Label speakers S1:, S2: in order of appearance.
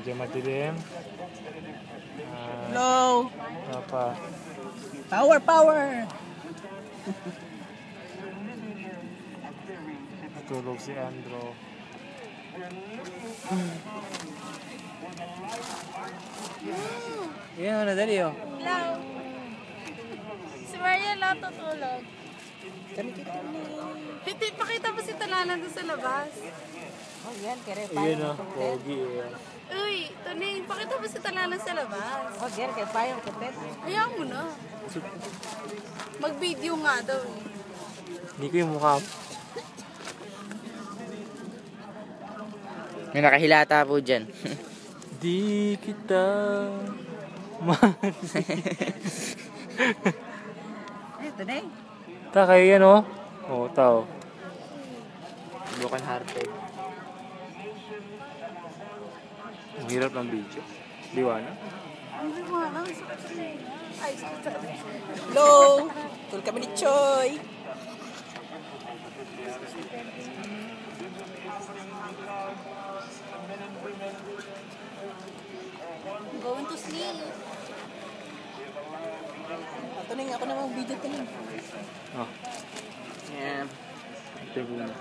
S1: Medyo madilim.
S2: Hello!
S1: Ano pa?
S2: Power, power!
S1: Natulog si Andro.
S2: Yan, nadali oh.
S3: Hello. Si Maria lang tutulog.
S2: Kami kita ni...
S3: Hindi, pakita mo si Talalan doon sa labas.
S2: Oh, yan, kere pa.
S1: Ayun o, pogi eh.
S3: Uy, Tuning, pakita mo si Talalan sa labas.
S2: Oh, yan, kere pa yung content.
S3: Hayaan mo na. Mag-video nga daw eh.
S1: Hindi ko yung mukha.
S4: May nakahilata po dyan.
S1: Di kita
S2: Ito na eh.
S1: Takay yan o. Oo, tao.
S4: Broken hearted.
S1: Ang hirap ng video. Liwanag.
S3: Ang liwanag. Ay, sorry.
S2: Hello! Tul kami ni Choy.
S3: Going to sleep.
S2: Tuning, ako namang video tuning.
S1: Oh,
S4: Yeah.
S1: ito yung